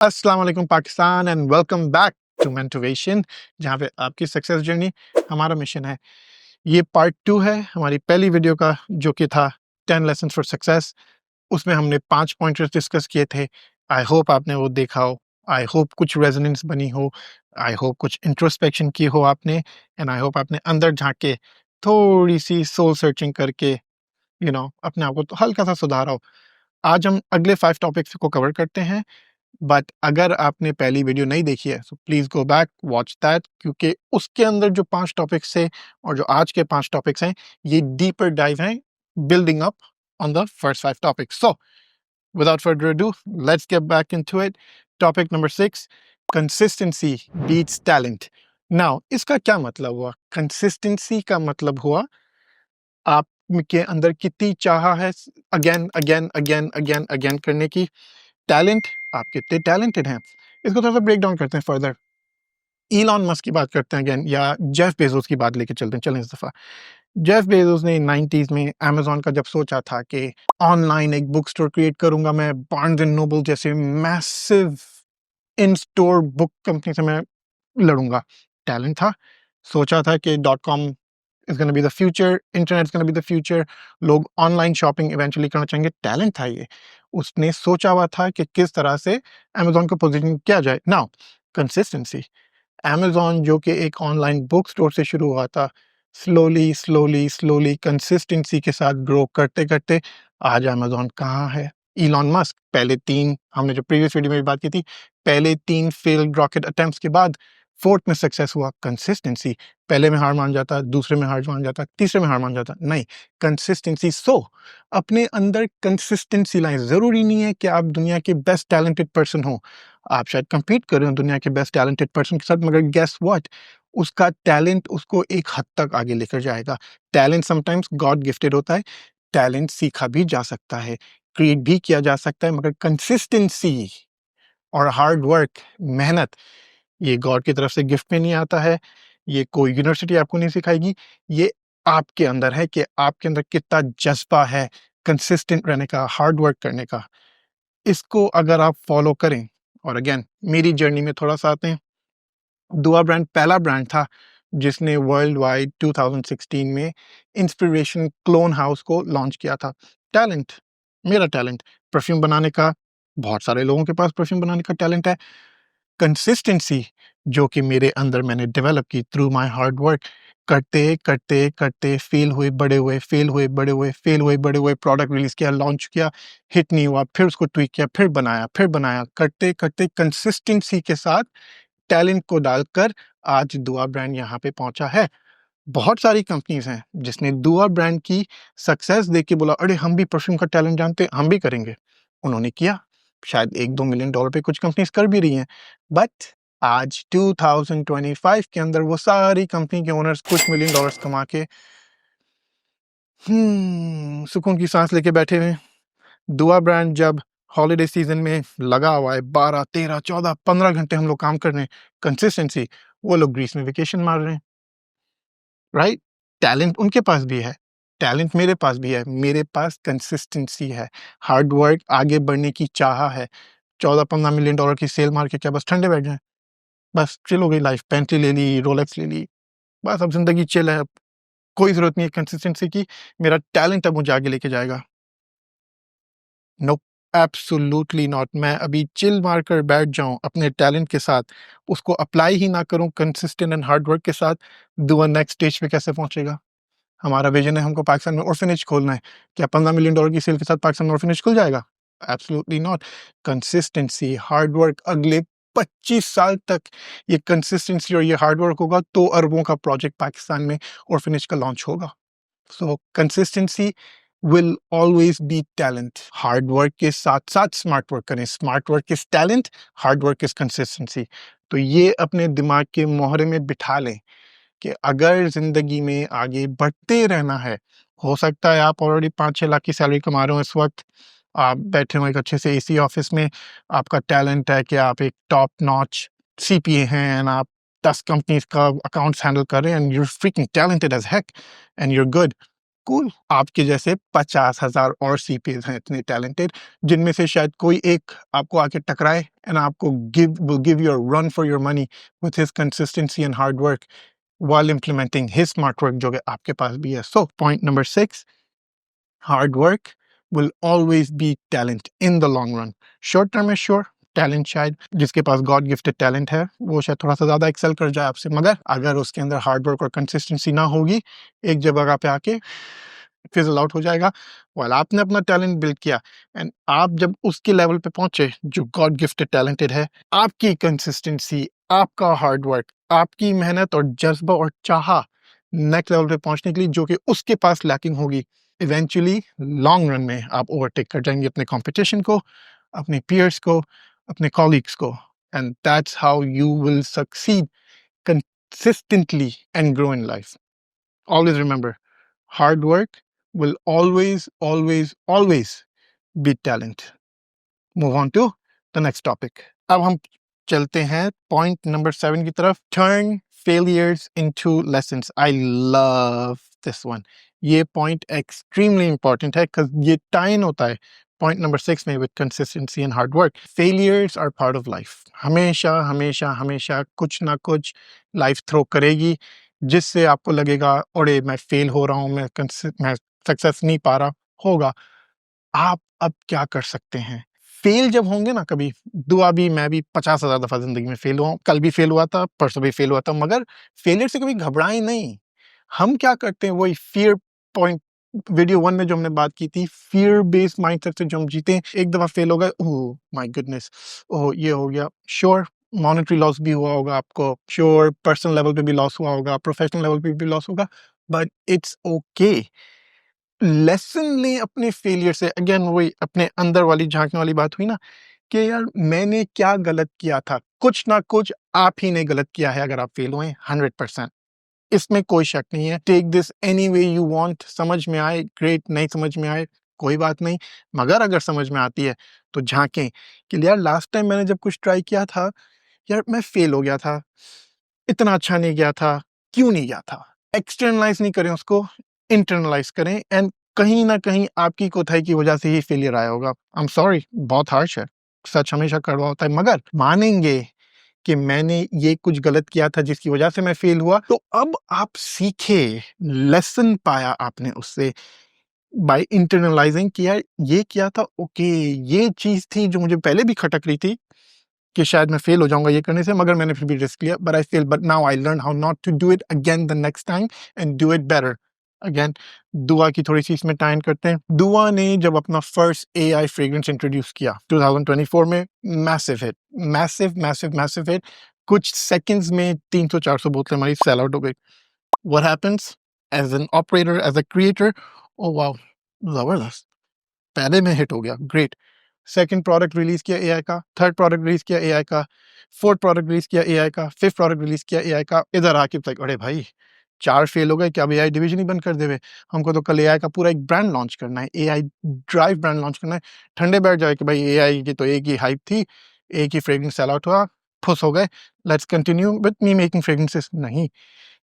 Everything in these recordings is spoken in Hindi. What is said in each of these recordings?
अस्सलाम वालेकुम Pakistan and welcome back to Mentovation, जहाँ पे आपकी सक्सेस जर्नी हमारा मिशन है। ये पार्ट 2 है हमारी पहली वीडियो का, जो कि था 10 लेसन्स फॉर सक्सेस। उसमें हमने 5 पॉइंटर्स डिस्कस किए थे। आई होप आपने वो देखा हो। आई होप कुछ रेजोनेंस बनी हो। आई होप कुछ इंट्रोस्पेक्शन की हो आपने, एंड आई होप आपने अंदर झाँक के थोड़ी-सी सोल सर्चिंग करके अपने आप को तो हल्का सा सुधारा हो। आज हम अगले 5 टॉपिक्स को कवर करते हैं। बट अगर आपने पहली वीडियो नहीं देखी है, so please go back watch that, क्योंकि उसके अंदर जो 5 टॉपिक्स थे और जो आज के 5 टॉपिक्स हैं, ये डीपर डाइव हैं, building up on the first 5 topics. So without further ado, let's get back into it. Topic number 6, consistency beats talent. Now इसका क्या मतलब हुआ? कंसिस्टेंसी का मतलब हुआ आप के अंदर कितनी चाह है again again again again again करने की। टैलेंट, आप कितने टैलेंटेड हैं, इसको थोड़ा सा ब्रेक डाउन करते हैं फर्दर। इलॉन मस्क की बात करते हैं अगेन, या जेफ बेजोस की बात लेके चलते हैं, चलें इस दफा। जेफ बेजोस ने 90s में अमेज़न का जब सोचा था कि ऑनलाइन एक बुक स्टोर क्रिएट करूंगा मैं, बार्न्स एंड नोबल जैसे मैसिव इन स्टोर बुक कंपनी से मैं लड़ूंगा। टैलेंट था, सोचा था कि dot com is gonna be the future, internet is gonna be the future, लोग ऑनलाइन शॉपिंग इवेंचुअली करना चाहेंगे। टैलेंट था ये। उसने सोचा हुआ था कि किस तरह से अमेज़न को पोजीशन किया जाए। नाउ कंसिस्टेंसी, अमेज़न जो कि एक ऑनलाइन बुक स्टोर से शुरू हुआ था, स्लोली स्लोली स्लोली कंसिस्टेंसी के साथ ग्रो करते करते आज अमेज़न कहाँ है? इलॉन मस्क पहले 3, हमने जो प्रीवियस वीडियो में भी बात की थी, पहले 3 फेल्ड रॉकेट अटेम्प्ट्स के बाद 4th में सक्सेस हुआ। कंसिस्टेंसी, पहले में हार मान जाता, दूसरे में हार मान जाता, तीसरे में हार मान जाता, नहीं, कंसिस्टेंसी। सो अपने अंदर कंसिस्टेंसी लाएं। ज़रूरी नहीं है कि आप दुनिया के बेस्ट टैलेंटेड पर्सन हो। आप शायद compete कर रहे हो दुनिया के बेस्ट टैलेंटेड पर्सन के साथ, मगर गेस व्हाट, उसका टैलेंट उसको एक हद तक आगे लेकर जाएगा। टैलेंट समटाइम्स गॉड गिफ्टेड होता है। टैलेंट सीखा भी जा सकता है, क्रिएट भी किया जा सकता है, मगर कंसिस्टेंसी और हार्ड वर्क, मेहनत, ये गॉड की तरफ से गिफ्ट में नहीं आता है। ये कोई यूनिवर्सिटी आपको नहीं सिखाएगी। ये आपके अंदर है कि आपके अंदर कितना जज्बा है कंसिस्टेंट रहने का, हार्ड वर्क करने का। इसको अगर आप फॉलो करें, और अगेन मेरी जर्नी में थोड़ा सा आते हैं। दुआ ब्रांड पहला ब्रांड था जिसने वर्ल्ड वाइड 2016 में इंस्पिरेशन क्लोन हाउस को लॉन्च किया था। टैलेंट, मेरा टैलेंट परफ्यूम बनाने का, बहुत सारे लोगों के पास परफ्यूम बनाने का टैलेंट है। कंसिस्टेंसी जो कि मेरे अंदर मैंने डेवलप की थ्रू माय हार्ड वर्क, करते करते करते फेल हुए बड़े हुए, फेल हुए बड़े हुए, फेल हुए बड़े हुए, प्रोडक्ट रिलीज किया, लॉन्च किया, हिट नहीं हुआ, फिर उसको ट्वीक किया, फिर बनाया, करते करते कंसिस्टेंसी के साथ टैलेंट को डालकर आज दुआ ब्रांड यहाँ पे पहुंचा है। बहुत सारी कंपनीज हैं जिसने दुआ ब्रांड की सक्सेस देख के बोला, अरे हम भी परफ्यूम का टैलेंट जानते हैं, हम भी करेंगे। उन्होंने किया। शायद 1-2 मिलियन डॉलर पे कुछ कंपनीज कर भी रही हैं, बट आज 2025 के अंदर वो सारी कंपनी के ओनर्स कुछ मिलियन डॉलर्स कमा के सुकून की सांस लेके बैठे हुए हैं। दुआ ब्रांड जब हॉलिडे सीजन में लगा हुआ है, 12, 13, 14, 15 घंटे हम लोग काम कर रहे हैं, कंसिस्टेंसी, वो लोग ग्रीस में वेकेशन मार रहे हैं, राइट? टैलेंट उनके पास भी है, टैलेंट मेरे पास भी है, मेरे पास कंसिस्टेंसी है, हार्ड वर्क, आगे बढ़ने की चाह है। 14-15 मिलियन डॉलर की सेल मार के क्या बस ठंडे बैठ जाएं? बस चिल हो गई लाइफ, पेंटी ले ली, रोलेक्स ले ली, बस अब जिंदगी चिल है, अब कोई जरूरत नहीं है कंसिस्टेंसी की, मेरा टैलेंट अब मुझे आगे लेके जाएगा। No, absolutely not. मैं अभी चिल मारकर बैठ जाऊं अपने टैलेंट के साथ, उसको अप्लाई ही ना करूं कंसिस्टेंट एंड हार्ड वर्क के साथ, दुआ नेक्स्ट स्टेज पे कैसे पहुंचेगा? हमारा विजन है, हमको पाकिस्तान में ऑर्फनेज खोलना है। क्या 15 मिलियन डॉलर की सेल के साथ पाकिस्तान में ऑर्फनेज खुल जाएगा? Absolutely not. Consistency, hard work, अगले 25 साल तक ये कंसिस्टेंसी और ये हार्ड वर्क होगा तो अरबों का प्रोजेक्ट पाकिस्तान में ऑर्फनेज का लॉन्च होगा। सो consistency will always be talent. Hard work के साथ साथ स्मार्ट वर्क करें। Smart work is talent, hard work is consistency. तो ये अपने दिमाग के मोहरे में बिठा लें कि अगर जिंदगी में आगे बढ़ते रहना है, हो सकता है आप ऑलरेडी 5-6 लाख की सैलरी कमा रहे हो इस वक्त, आप बैठे हो एक अच्छे से एसी ऑफिस में, आपका टैलेंट है कि आप एक टॉप नॉच सीपीए हैं एंड आप 10 कंपनीज का अकाउंट्स हैंडल कर रहे हैं, and you're freaking talented as heck and you're good, cool, आपके जैसे 50,000 और सीपीएस हैं इतने टैलेंटेड, जिनमें से शायद कोई एक आपको आके टकराए एंड आपको give your run for your money with his consistency and hard work while implementing his smart work जो कि आपके पास भी है. So point number 6, hard work will always be talent in the long run. Short term है sure, टैलेंट शायद जिसके पास गॉड गिफ्टेड टैलेंट है वो शायद थोड़ा सा ज्यादा एक्सेल कर जाए आपसे, मगर अगर उसके अंदर हार्ड वर्क और कंसिस्टेंसी ना होगी, एक जगह पे आके फिजल आउट हो जाएगा. वाल आपने अपना टैलेंट बिल्ड किया एंड आप जब उसके लेवल पे पहुंचे जो गॉड गिफ्टेड टैलेंटेड है, आपकी कंसिस्टेंसी, आपका हार्ड वर्क, आपकी मेहनत और जज्बा और चाह नेक्स्ट लेवल पे पहुंचने के लिए जो कि उसके पास लैकिंग होगी, इवेंचुअली लॉन्ग रन में आप ओवरटेक कर जाएंगे अपने कंपटीशन को, अपने पीयर्स को, अपने कॉलीग्स को, and that's how you will succeed consistently and grow in life. Always remember, hard work will always, always, always beat talent. Move on to the next topic. अब हम चलते हैं point number 7 की तरफ. Turn failures into lessons. I love this one. ये point extremely important है because ये tie in होता है point number 6 में with consistency and hard work. Failures are part of life. हमेशा हमेशा हमेशा कुछ ना कुछ life throw करेगी जिससे आपको लगेगा अरे मैं फेल हो रहा हूँ, मैं सक्सेस नहीं पा रहा. होगा. आप अब क्या कर सकते हैं? फेल जब होंगे ना कभी, दुआ भी मैं भी 50,000 दफ़ा ज़िंदगी में फेल हुआ हूँ. कल भी फेल हुआ था, परसों भी फेल हुआ था, मगर फेलियर से कभी घबराएँ नहीं. हम क्या करते हैं, वही फ़ियर पॉइंट वीडियो 1 में जो हमने बात की थी, फ़ियर बेस्ड माइंडसेट से जो हम जीते हैं, एक दफ़ा फेल हो गए, ओह माय गुडनेस! ओह ये हो गया. श्योर मॉनेटरी लॉस भी हुआ होगा आपको, श्योर पर्सनल लेवल पे भी लॉस हुआ होगा, प्रोफेशनल लेवल पे भी लॉस होगा, बट इट्स ओके. लेसन लें अपने फेलियर से. अगेन वही अपने अंदर वाली झांकने वाली बात हुई ना कि यार मैंने क्या गलत किया था. कुछ ना कुछ आप ही ने गलत किया है अगर आप फेल हुए 100%. इसमें कोई शक नहीं है. Take this any way you want. समझ में आए ग्रेट, नहीं समझ में आए कोई बात नहीं, मगर अगर समझ में आती है तो झांकें कि यार लास्ट टाइम मैंने जब कुछ ट्राई किया था, यार मैं फेल हो गया था, इतना अच्छा नहीं गया था, क्यों नहीं गया था. एक्सटर्नलाइज नहीं करें उसको, इंटरनलाइज करें. एंड कहीं ना कहीं आपकी कोताही की वजह से ही फेलियर आया होगा. आई एम सॉरी, बहुत हार्श है, सच हमेशा कड़वा होता है, मगर मानेंगे कि मैंने ये कुछ गलत किया था जिसकी वजह से मैं फेल हुआ, तो अब आप सीखे, लेसन पाया आपने उससे बाय इंटरनलाइजिंग किया. ये किया था ओके, ये चीज थी जो मुझे पहले भी खटक रही थी कि शायद मैं फेल हो जाऊंगा ये करने से, मगर मैंने फिर भी रिस्क लिया. But I fail, but now I learn how not to do it again the next time and do it better. Again दुआ की थोड़ी सी इसमें टाइन करते हैं. दुआ ने जब अपना फर्स्ट एआई फ्रेग्रेंस इंट्रोड्यूस किया 2024 में, massive hit, massive massive massive hit. कुछ सेकंड्स में 300-400 बोतलें हमारी सेल आउट हो गई. What happens as an operator, as a creator, oh wow, जबरदस्त, पहले में हिट हो गया, ग्रेट. सेकंड प्रोडक्ट रिलीज किया एआई का, थर्ड प्रोडक्ट रिलीज किया एआई का, फोर्थ प्रोडक्ट रिलीज किया एआई का, फिफ्थ प्रोडक्ट रिलीज किया एआई का. इधर आके लाइक अरे भाई 4 फेल हो गए, क्या अब एआई डिवीजन ही बंद कर देवे? हमको तो कल एआई का पूरा एक ब्रांड लॉन्च करना है, एआई ड्राइव ब्रांड लॉन्च करना है. ठंडे बैठ जाए कि भाई एआई की तो एक ही हाइप थी, एक ही फ्रेग्रेंस सेल आउट हुआ, खुश हो गए, let's continue with me making fragrances. नहीं,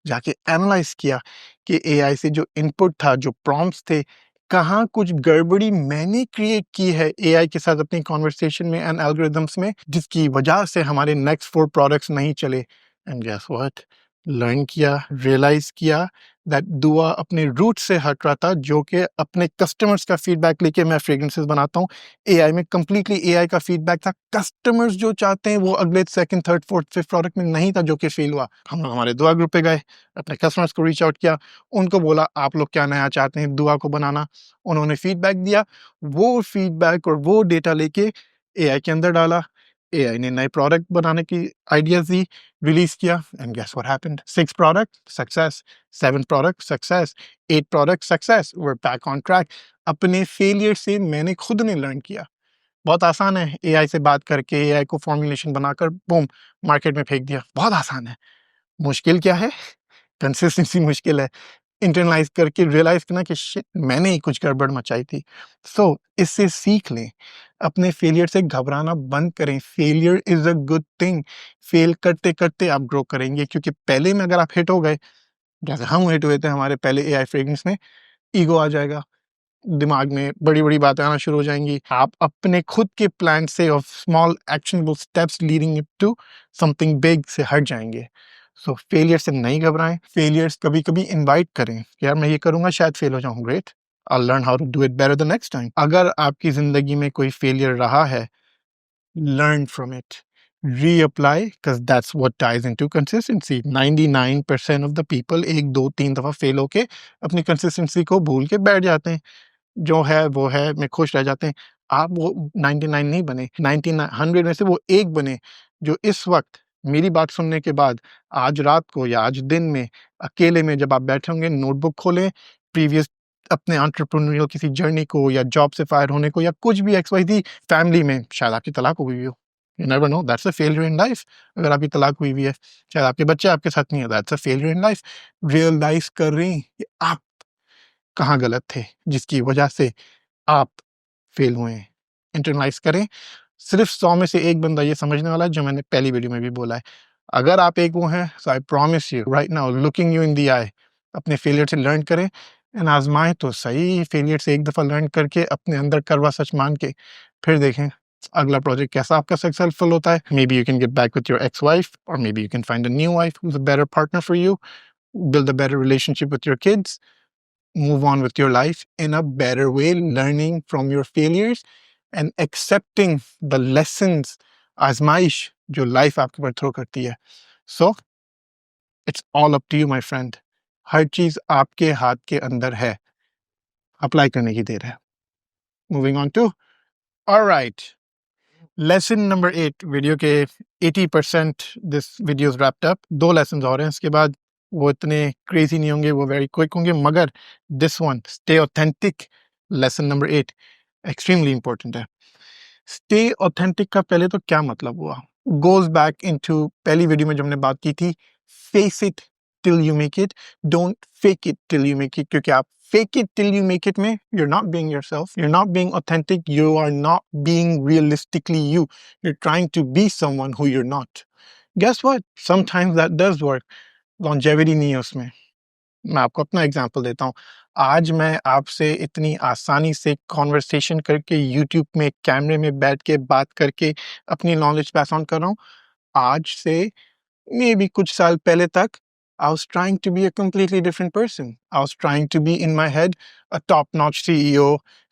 जाके एनालाइज किया कि एआई से जो इनपुट था, जो प्रॉम्प्ट्स थे, कहाँ कुछ गड़बड़ी मैंने क्रिएट की है एआई के साथ अपनी कॉन्वर्सेशन में एंड एल्गोरिदम्स में, जिसकी वजह से हमारे नेक्स्ट 4 प्रोडक्ट्स नहीं चले. एंड गेस व्हाट, लर्न किया, रियलाइज किया दैट दुआ अपने रूट से हट रहा था, जो कि अपने कस्टमर्स का फीडबैक लेके मैं फ्रेग्रेंसेस बनाता हूँ. एआई में कंप्लीटली एआई का फीडबैक था. कस्टमर्स जो चाहते हैं वो अगले second, third, fourth, fifth product में नहीं था जो कि फेल हुआ. हम लोग हमारे दुआ ग्रुप पे गए, अपने कस्टमर्स को रीच आउट किया, उनको बोला आप लोग क्या नया चाहते हैं दुआ को बनाना. उन्होंने फीडबैक दिया, वो फीडबैक और वो डेटा लेके एआई के अंदर डाला. एआई ने नए प्रोडक्ट बनाने की आइडियाज दी, रिलीज किया, and guess what happened. 6 product success, 7 product success, 8 product success, we are back on track. अपने फेलियर से मैंने खुद ने लर्न किया. बहुत आसान है एआई से बात करके एआई को फॉर्मुलेशन बनाकर बूम मार्केट में फेंक दिया, बहुत आसान है. मुश्किल क्या है? कंसिस्टेंसी मुश्किल है. इंटरनलाइज करके रियलाइज करना कि शिट मैंने ही कुछ गड़बड़ मचाई थी. सो इससे सीख लें, अपने फेलियर से घबराना बंद करें. Failure is a good thing. Fail करते करते आप ग्रो करेंगे, क्योंकि पहले में अगर आप हिट हो गए, जैसे हम हिट हुए थे हमारे पहले एआई फ्रेग्रेंस में, ईगो आ जाएगा, दिमाग में बड़ी-बड़ी बातें आना शुरू हो जाएँगी। आप अपने खुद के प्लान से of small actionable steps leading up to something big से हट जाएँगे। सो फेलियर से नहीं घबराएँ, फेलियर्स कभी-कभी इनवाइट करें कि यार मैं ये करूँगा शायद फेल हो जाऊँ, great, I will learn how to do it better the next time. अगर आपकी ज़िंदगी में कोई फेलियर रहा है, learn from it, reapply, because that's what ties into consistency. 99% of the people एक दो तीन दफा फेल होके अपनी कंसिस्टेंसी को भूल के बैठ जाते हैं, जो है वो है, में खुश रह जाते हैं। आप वो 99 नहीं बने, 99 100 में से वो एक बने जो इस वक्त मेरी बात सुनने के बाद आज रात को या आज दिन में अकेले में जब आप बैठे होंगे, नोटबुक खोलें, प्रीवियस अपने एंटरप्रेन्योरियल किसी जर्नी को या जॉब से फायर होने को या कुछ भी XYZ, फैमिली में शायद आपकी तलाक हो गई हो, you never know, that's a failure in life. अगर आपकी तलाक हुई है, शायद आपके बच्चे आपके साथ नहीं है, that's a failure in life. Realise कर रही हैं कि आप कहाँ गलत थे जिसकी वजह से आप फेल हुए हैं। इंटरनलाइज करें। सिर्फ 100 में से एक बंदा ये समझने वाला है, जो मैंने पहली वीडियो में भी बोला है। अगर आप एक वो हैं, so I promise you right now, looking you in the eye, अपने फेलियर से लर्न करें एंड आजमाएं तो सही। फेलियर से एक दफा लर्न करके अपने अंदर करवा सच मान के फिर देखें अगला प्रोजेक्ट कैसा आपका सक्सेसफुल होता है। Maybe you can get back with your ex wife, और maybe you can find a new wife who is a better partner for you, build a better relationship with your kids, move on with your life in a better way, learning from your failures and accepting the lessons, आजमाइश जो लाइफ आपके ऊपर थ्रो करती है। So it's all up to you my friend. हर चीज आपके हाथ के अंदर है, अप्लाई करने की देर है। Moving on to, alright, lesson number 8, video के 80% this video is wrapped up. 2 lessons और हैं, इसके बाद वो इतने क्रेजी नहीं होंगे, वो वेरी क्विक होंगे, मगर this one, stay authentic, lesson number 8 extremely important है। स्टे ऑथेंटिक का पहले तो क्या मतलब हुआ? गोज बैक इनटू पहली वीडियो में जो हमने बात की थी, face it till you make it, don't fake it till you make it. क्योंकि आप fake it till you make it में you're not being yourself, you're not being authentic, you are not being realistically you, you're trying to be someone who you're not. Guess what, sometimes that does work, longevity नहीं है उसमें। मैं आपको अपना एग्जांपल देता हूँ। आज मैं आपसे इतनी आसानी से कॉन्वर्सेशन करके यूट्यूब में कैमरे में बैठ के बात करके अपनी नॉलेज पास ऑन कर रहा हूँ। आज से मे बी कुछ साल पहले तक I was trying to be a completely different person. I was trying to be in my head a top-notch CEO.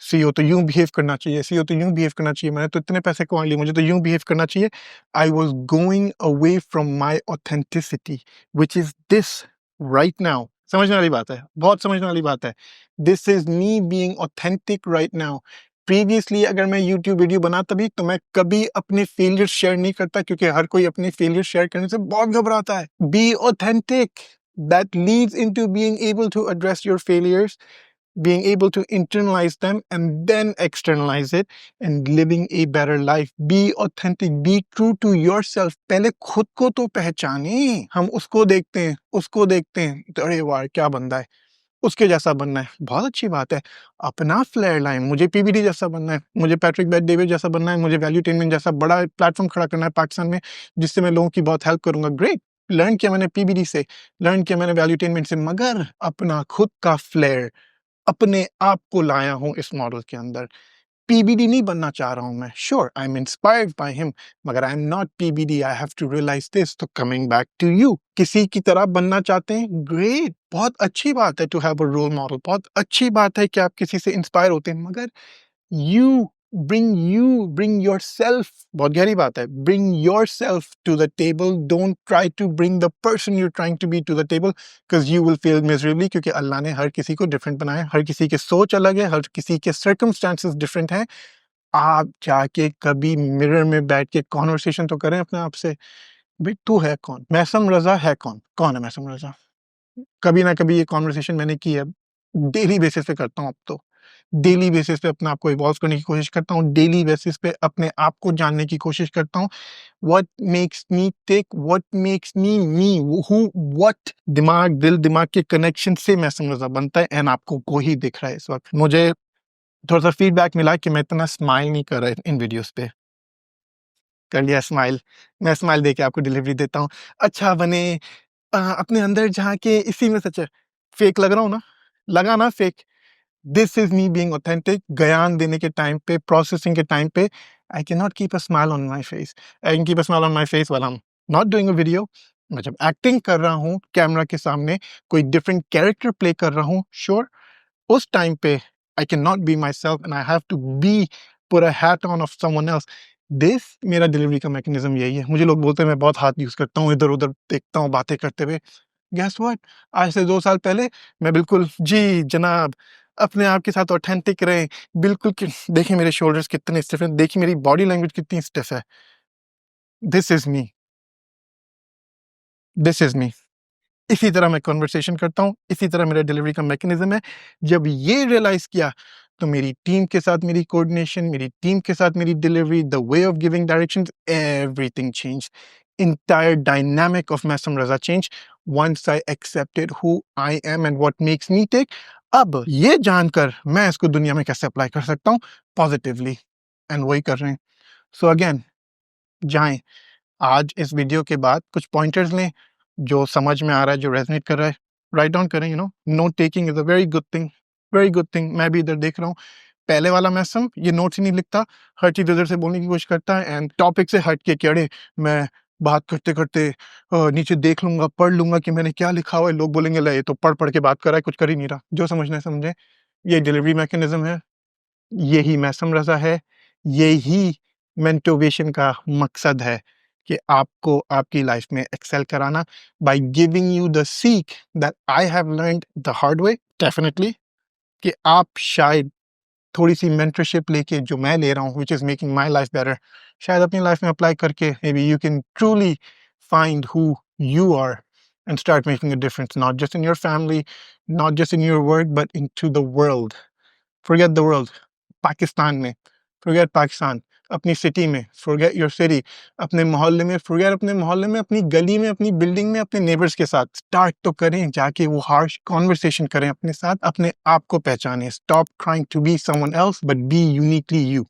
CEO तो यूं बिहेव करना चाहिए, CEO तो यूं बिहेव करना चाहिए, मैंने तो इतने पैसे कमा लिए, मुझे तो यूं बिहेव करना चाहिए। I was going away from my authenticity, which is this right now. समझने वाली बात है, बहुत समझने वाली बात है। This is me being authentic right now. Previously अगर मैं यूट्यूब वीडियो बनाता भी तो मैं कभी अपने फेलियर शेयर नहीं करता, क्योंकि हर कोई अपने फेलियर शेयर करने से बहुत घबराता है। Be authentic, that leads into being able to address your failures, being able to internalize them and then externalize it and living a better life. Be authentic, be true to yourself. पहले खुद को तो पहचाने। हम उसको देखते हैं तो अरे वाह क्या बंदा है, उसके जैसा बनना है, बहुत अच्छी बात है। अपना फ्लेयर लाइन, मुझे पीबीडी जैसा बनना है, मुझे पैट्रिक बेट डेविड जैसा बनना है, मुझे वैल्यूटेनमेंट जैसा बड़ा प्लेटफॉर्म खड़ा करना है पाकिस्तान में, जिससे मैं लोगों की बहुत हेल्प करूंगा। ग्रेट, लर्न किया मैंने पीबीडी से, लर्न किया मैंने वैल्यूटेनमेंट से, मगर अपना खुद का फ्लेयर, अपने आप को लाया हूं इस मॉडल के अंदर। पीबीडी नहीं बनना चाह रहा हूं मैं, sure I am inspired by him, मगर I am not PBD, I have to realise this. तो कमिंग बैक टू यू, किसी की तरह बनना चाहते हैं, ग्रेट, बहुत अच्छी बात है to have a role model, बहुत अच्छी बात है कि आप किसी से इंस्पायर होते हैं, मगर bring yourself, बहुत गहरी बात है, bring yourself to the table, don't try to bring the person you're trying to be to the table, because you will fail miserably, क्योंकि अल्लाह ने हर किसी को डिफरेंट बनाया है, हर किसी के सोच अलग है, हर किसी के सर्कमस्टांसेस डिफरेंट हैं। आप जाके कभी मिरर में बैठ के कॉन्वर्सेशन तो करें अपने आप से, भाई तू है कौन, मैसम रजा है कौन, कौन है मैसम रजा? कभी ना कभी ये कॉन्वर्सेशन मैंने की है, डेली बेसिस पे करता हूँ अब तो। डेली बेसिस पे अपने आप को इवॉल्व करने की कोशिश करता हूँ, डेली बेसिस पे अपने आप को जानने की कोशिश करता हूँ। What makes me tick, what makes me me, who what, दिमाग दिल दिमाग के कनेक्शन से मैं समझा बनता है, एंड आपको को ही दिख रहा है इस वक्त। मुझे थोड़ा सा फीडबैक मिला कि मैं इतना स्माइल नहीं कर रहा इन वीडियोस पे। कर लिया स्माइल, मैं स्माइल देके आपको डिलीवरी देता हूँ। अच्छा बने, अपने अंदर झांके, इसी में सच है। फेक लग रहा हूँ ना, लगा ना fake, this is me being authentic. बयान देने के टाइम पे, प्रोसेसिंग के टाइम पे, I can not keep a smile on my face. I can keep a smile on my face while I am not doing a video. मैं जब एक्टिंग कर रहा हूँ कैमरा के सामने, कोई डिफरेंट कैरेक्टर प्ले कर रहा हूँ, श्योर, उस टाइम पे I can not be myself and I have to be put a hat on of someone else. This मेरा डिलीवरी का मैकेनिज्म यही है। मुझे लोग बोलते हैं मैं बहुत हाथ यूज करता हूँ, इधर उधर देखता हूँ बातें करते हुए। गेस व्हाट, आज से 2 साल पहले मैं बिल्कुल जी जनाब अपने आप के साथ ऑथेंटिक रहें, बिल्कुल कि देखिए मेरे शोल्डर्स कितने स्टिफ हैं, देखिए मेरी बॉडी लैंग्वेज कितनी स्टिफ है। This is me, this is me. इसी तरह मैं कन्वर्सेशन करता हूँ, इसी तरह मेरा डिलीवरी का मैकेनिज्म है। जब ये रियलाइज किया तो मेरी टीम के साथ मेरी कोऑर्डिनेशन, मेरी टीम के साथ मेरी delivery, the way of giving directions, everything changed. Entire dynamic of Masam Raza changed once I accepted who I am and what makes me tick. अब ये जानकर मैं इसको दुनिया में कैसे अप्लाई कर सकता हूँ पॉजिटिवली, एंड वही कर रहे हैं। सो अगेन, जाएं आज इस वीडियो के बाद कुछ पॉइंटर्स लें जो समझ में आ रहा है, जो रेजोनेट कर रहा है, राइट डाउन करें। Note taking is a very good thing, very good thing. मैं भी इधर देख रहा हूँ, पहले वाला मैसम ये नोट्स ही नहीं लिखता, हर चीज इधर से बोलने की कोशिश करता है एंड टॉपिक से हट के अड़े मैं बात करते करते नीचे देख लूंगा, पढ़ लूंगा कि मैंने क्या लिखा हुआ है। लोग बोलेंगे ले ये तो पढ़ पढ़ के बात कर रहा है, कुछ कर ही नहीं रहा। जो समझना है समझे। ये डिलीवरी मैकेनिज्म है, यही मैसम रजा है, यही मेंटोवेशन का मकसद है कि आपको आपकी लाइफ में एक्सेल कराना, बाय गिविंग यू द सीख that I have learned the hard way, definitely, कि आप शायद थोड़ी सी मेंटरशिप लेके जो मैं ले रहा हूँ, which is making my life better, शायद अपनी लाइफ में अप्लाई करके maybe you can truly find who you are and start making a difference, not just in your family, not just in your work, but into the world. Forget the world. Pakistan में, forget पाकिस्तान, अपनी सिटी में, forget your city, अपने मोहल्ले में, forget अपने मोहल्ले में, अपनी गली में, अपनी बिल्डिंग में, अपने नेबर्स के साथ स्टार्ट तो करें, जाके वो हार्श कॉन्वर्सेशन करें अपने साथ, अपने आप को पहचानें। Stop trying to be someone else but be uniquely you.